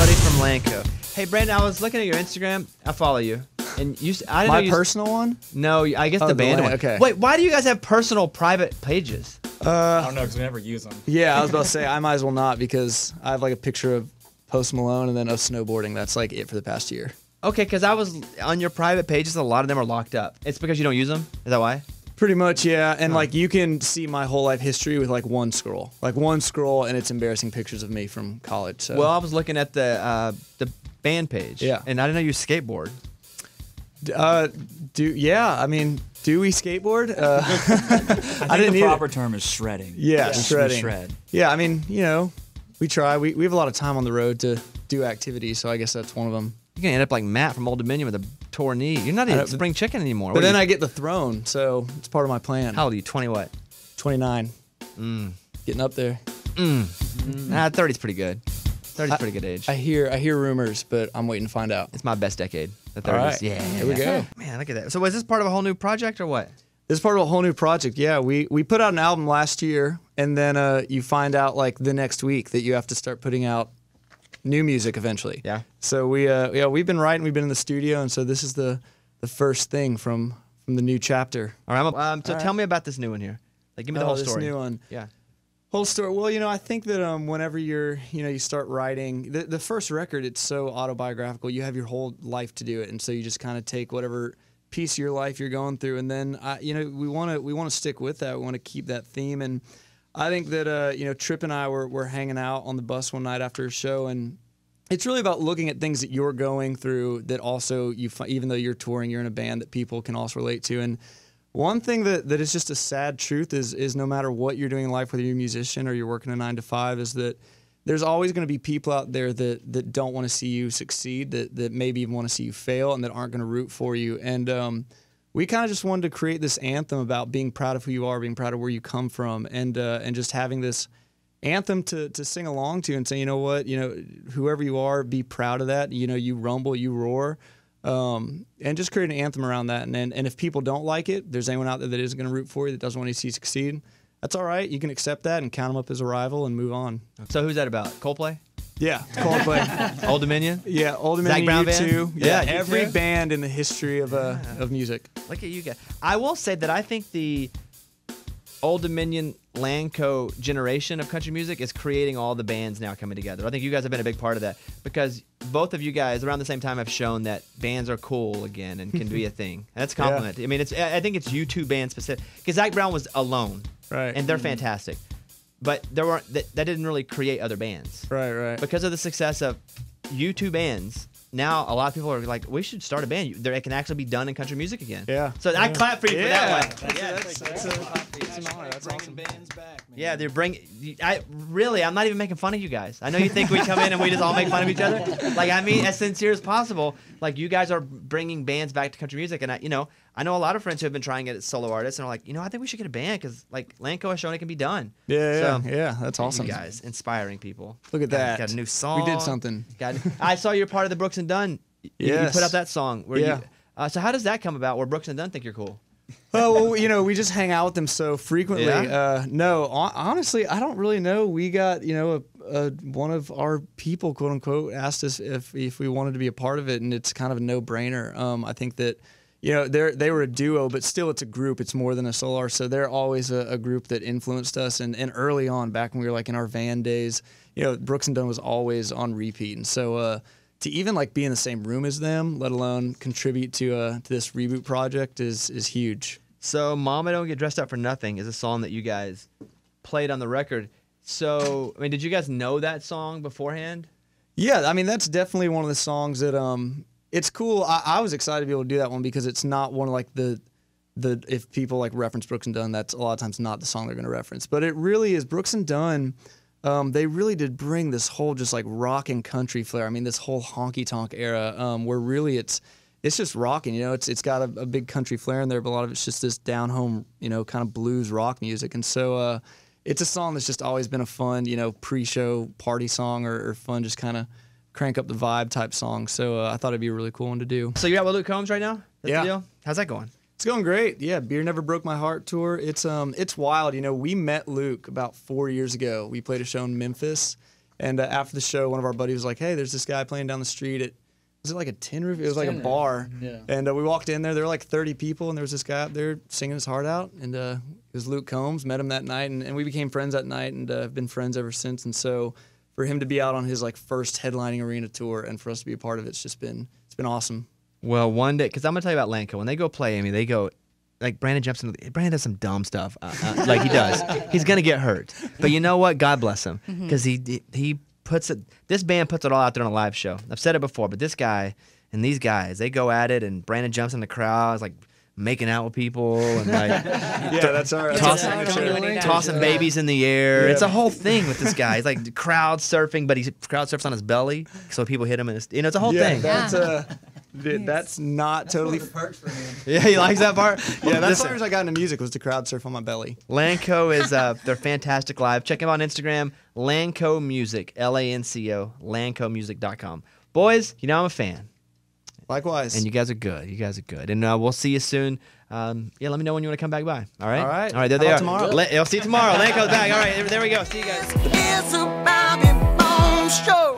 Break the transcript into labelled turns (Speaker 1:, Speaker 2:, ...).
Speaker 1: buddy from LANCO. Hey, Brandon, I was looking at your Instagram. I follow you. And I didn't know
Speaker 2: My personal one?
Speaker 1: No, I guess the band one.
Speaker 2: Okay.
Speaker 1: Wait, why do you guys have personal private pages?
Speaker 3: I don't know, because we never use them.
Speaker 2: Yeah, I was about to say, I might as well not, because I have like a picture of Post Malone and then of snowboarding. That's like it for the past year.
Speaker 1: Okay, because I was on your private pages, a lot of them are locked up. It's because you don't use them? Is that why?
Speaker 2: Pretty much, yeah. And like you can see my whole life history with like one scroll. Like one scroll, and it's embarrassing pictures of me from college. So.
Speaker 1: Well, I was looking at the band page.
Speaker 2: Yeah.
Speaker 1: And I didn't know you skateboard.
Speaker 2: I mean, do we skateboard?
Speaker 3: I think the proper term is shredding.
Speaker 2: Yeah, shredding.
Speaker 3: Shred.
Speaker 2: Yeah, I mean, you know, we try. We have a lot of time on the road to do activities, so I guess that's one of them.
Speaker 1: You're going to end up like Matt from Old Dominion with a tore knee. You're not even spring chicken anymore.
Speaker 2: But then I get the throne, so it's part of my plan.
Speaker 1: How old are you? 20 what?
Speaker 2: 29. Getting up there.
Speaker 1: 30's pretty good. 30's pretty good age.
Speaker 2: I hear rumors, but I'm waiting to find out.
Speaker 1: It's my best decade. The 30s.
Speaker 2: All right.
Speaker 1: Yeah.
Speaker 2: Here we go.
Speaker 1: Man, look at that. So was this part of a whole new project or what?
Speaker 2: This is part of a whole new project. Yeah, we put out an album last year, and then you find out like the next week that you have to start putting out new music eventually.
Speaker 1: Yeah.
Speaker 2: So we've been writing, we've been in the studio, and so this is the first thing from the new chapter.
Speaker 1: All right. Tell me about this new one here. Like, give me the whole story.
Speaker 2: This new one.
Speaker 1: Yeah.
Speaker 2: Whole story. Well, you know, I think that whenever you start writing, the first record, it's so autobiographical. You have your whole life to do it, and so you just kind of take whatever piece of your life you're going through, and then we want to stick with that. We want to keep that theme, and I think that Tripp and I were hanging out on the bus one night after a show, and it's really about looking at things that you're going through that also even though you're touring, you're in a band that people can also relate to. And one thing that is just a sad truth is no matter what you're doing in life, whether you're a musician or you're working a 9 to 5, is that there's always going to be people out there that don't want to see you succeed, that maybe even want to see you fail, and that aren't going to root for you. And we kind of just wanted to create this anthem about being proud of who you are, being proud of where you come from, and just having this anthem to sing along to and say, you know what, whoever you are, be proud of that. You rumble, you roar, and just create an anthem around that. And if people don't like it, there's anyone out there that isn't going to root for you, that doesn't want to see you succeed, that's all right. You can accept that and count them up as a rival and move on.
Speaker 1: So who's that about? Coldplay?
Speaker 2: Yeah, Coldplay.
Speaker 1: Old Dominion?
Speaker 2: Yeah, Old Dominion,
Speaker 1: Zach Brown
Speaker 2: U2.
Speaker 1: Band?
Speaker 2: Yeah,
Speaker 1: Yeah,
Speaker 2: every
Speaker 1: U2.
Speaker 2: band in the history of music.
Speaker 1: Look at you guys. I will say that I think the Old Dominion LANCO generation of country music is creating all the bands now coming together. I think you guys have been a big part of that, because both of you guys around the same time have shown that bands are cool again and can be a thing. And that's a compliment.
Speaker 2: Yeah.
Speaker 1: I mean, I think it's you two band specific, because Zach Brown was alone,
Speaker 2: Right.
Speaker 1: and they're fantastic, but there weren't that didn't really create other bands.
Speaker 2: Right.
Speaker 1: Because of the success of you two bands, now a lot of people are like, we should start a band. It can actually be done in country music again.
Speaker 2: Yeah.
Speaker 1: So I clap for you for that one.
Speaker 2: That's an honor. That's awesome.
Speaker 3: Bands back, man.
Speaker 1: Yeah, they're bringing. I'm not even making fun of you guys. I know you think we come in and we just all make fun of each other. Like, I mean, as sincere as possible. Like, you guys are bringing bands back to country music, and I know a lot of friends who have been trying it as solo artists, and are like, I think we should get a band, because like LANCO has shown it can be done.
Speaker 2: Yeah.
Speaker 1: So,
Speaker 2: That's awesome.
Speaker 1: You guys, inspiring people.
Speaker 2: Look at that.
Speaker 1: Got a new song.
Speaker 2: We did something.
Speaker 1: I saw you're part of the Brooks and Dunn. You put out that song. So how does that come about? Where Brooks and Dunn think you're cool?
Speaker 2: Oh, well, we just hang out with them so frequently.
Speaker 1: Yeah?
Speaker 2: No, honestly, I don't really know. We got, one of our people, quote unquote, asked us if we wanted to be a part of it, and it's kind of a no-brainer. I think that, they were a duo, but still it's a group. It's more than a solo artist. So they're always a group that influenced us. And early on, back when we were like in our van days, Brooks and Dunn was always on repeat. And so to even like be in the same room as them, let alone contribute to this reboot project is huge.
Speaker 1: So Mama Don't Get Dressed Up for Nothing is a song that you guys played on the record. So, I mean, did you guys know that song beforehand?
Speaker 2: Yeah, I mean, that's definitely one of the songs that it's cool. I was excited to be able to do that one, because it's not one of like the if people like reference Brooks and Dunn, that's a lot of times not the song they're going to reference. But it really is. Brooks and Dunn, they really did bring this whole just like rock and country flair. I mean, this whole honky tonk era, where really it's just rocking. It's got a big country flair in there, but a lot of it's just this down home, kind of blues rock music. And so it's a song that's just always been a fun, pre-show party song, or fun, just kind of crank up the vibe type song. So I thought it'd be a really cool one to do.
Speaker 1: So you're out with Luke Combs right now? That's
Speaker 2: Yeah.
Speaker 1: the deal? How's that going?
Speaker 2: It's going great. Yeah, Beer Never Broke My Heart tour. It's wild. We met Luke about 4 years ago. We played a show in Memphis, And after the show, one of our buddies was like, "Hey, there's this guy playing down the street. Was it like a tin roof? It was like a bar."
Speaker 4: Yeah.
Speaker 2: And we walked in there. There were like 30 people, and there was this guy up there singing his heart out. And it was Luke Combs. Met him that night, and we became friends that night, and have been friends ever since. And so for him to be out on his like first headlining arena tour, and for us to be a part of it, it's been awesome.
Speaker 1: Well, one day, because I'm gonna tell you about LANCO. When they go play, I mean, they go. Like Brandon jumps in. Brandon does some dumb stuff, like he does. He's gonna get hurt, but you know what? God bless him, because he puts it. This band puts it all out there on a live show. I've said it before, but this guy and these guys, they go at it, and Brandon jumps in the crowd, is like making out with people, and like
Speaker 2: Yeah, that's all right.
Speaker 1: tossing babies in the air.
Speaker 2: Yeah.
Speaker 1: It's a whole thing with this guy. He's like crowd surfing, but he crowd surfs on his belly, so people hit him, and it's a whole
Speaker 2: Yeah,
Speaker 1: thing.
Speaker 2: that's not totally.
Speaker 1: Yeah, he likes that part.
Speaker 2: Yeah, that's
Speaker 1: Listen,
Speaker 2: the first I got into music was to crowd surf on my belly.
Speaker 1: LANCO is they're fantastic live. Check them out on Instagram, LANCO Music, LANCO, LANCOmusic.com. Boys, you know I'm a fan,
Speaker 2: Likewise.
Speaker 1: and you guys are good. You guys are good, and we'll see you soon. Yeah, let me know when you want to come back by. All right.
Speaker 2: All right.
Speaker 1: All right. There
Speaker 2: How
Speaker 1: they
Speaker 2: about
Speaker 1: are.
Speaker 2: tomorrow?
Speaker 1: I'll see you tomorrow. LANCO's back. All right. There we go. See you guys.
Speaker 5: It's a Bobby Bones show.